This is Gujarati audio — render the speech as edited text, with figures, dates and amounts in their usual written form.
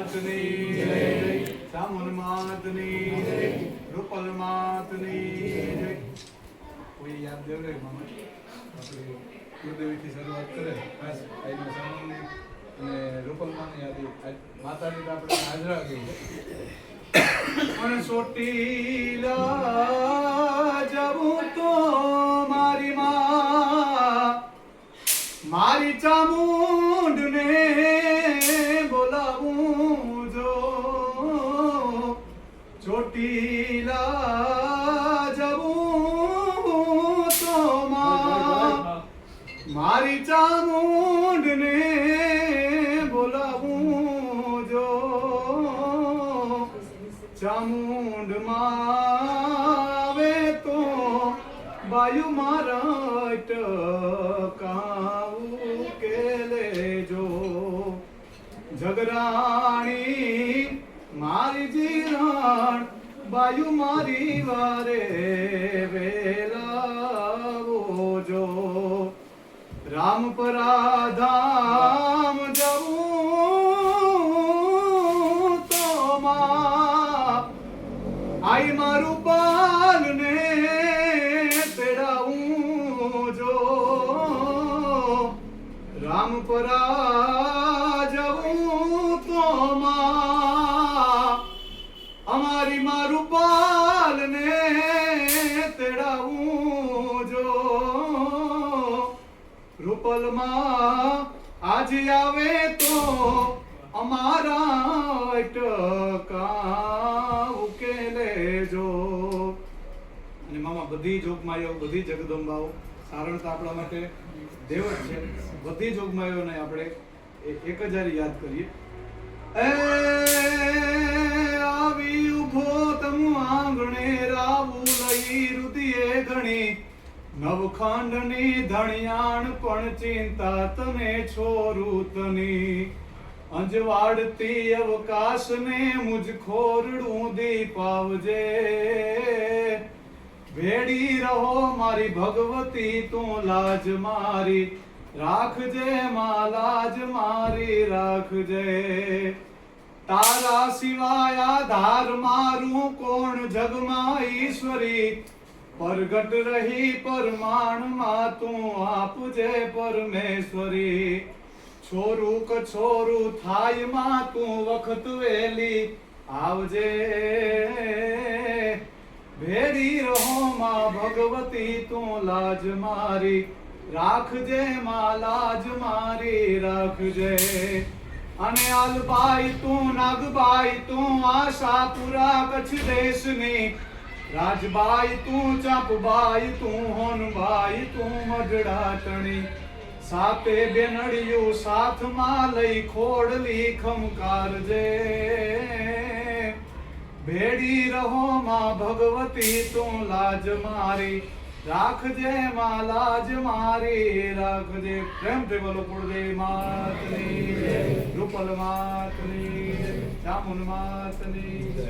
માતની જય, ચામુંડ માતની જય, રૂપલ માતની જય. કોઈ યાદ દેવડે મામા આપણે ગુરુદેવીથી શરૂઆત કરે ખાસ આઈના ચામુંડની અને રૂપલમાની યાદી માતાની તો આપણે હાજરા ગઈ પણ ચોટીલા જવું તો મારી મારી ચામુંડને બોલાવું જો ચોટીલા જવું તો મારી ચામુંડને બોલાવું જો ચામુંડમાં આવે તો બાયુ મારા ટકાવું કે લેજો જગરાણી મારી જીરણ બાયુ મારી વારે વેલાવો જો રામપરા ધામ જવું તો આઈ મારું બાલને તેડાવું જો રામપરા જવું તો અમારી મારું બાલને તેડાવું જો રૂપલમાં આજે આવે તો અમારા ટકા ઉકેલે જો. અને મામા બધી જોગમાયો બધી જગદંબાઓ સારણ તો આપણા માટે દેવ જ છે. બધી જોગમાયોને આપણે એક જ યાદ કરીએ. એ આવી ઉભો તમ આંગણે રાવું લઈ રુદિએ ઘણી નવખંડની ધણિયાણ પણ ચિંતા તને છોરું તની અંજવાડતી અવકાશને મુજ ખોરડું દીપાવજે ભેડી રહો મારી ભગવતી તું લાજ મારી રાખજે માં લાજ મારી રાખજે તારા સિવાય આધાર મારું કોણ જગમાં ઈશ્વરી પરગટ રહી પરમાણમાં તું આપજે પરમેશ્વરી છોરું કછોરું થાય માં તું વખત વેલી આવજે ભેડી રહો માં ભગવતી તું લાજ મારી રાખજે માં લાજ મારી રાખજે. અને આલબાઈ તું નાગબાઈ તું આશાપુરા કચ્છ દેશની રાજબાઈ તું ચાંપબાઈ તું હોનબાઈ તું મઢડાટણી સાતે બેનડિયું સાથમાં લઈ ખોડલી ખમકારજે ભેડી રહો માં ભગવતી તું લાજ મારી રાખજે માં લાજ મારી રાખજે. પ્રેમથી બોલો કુળદેવી માતની જય, રૂપલ માતની જય, ચામુંડ માતની જય.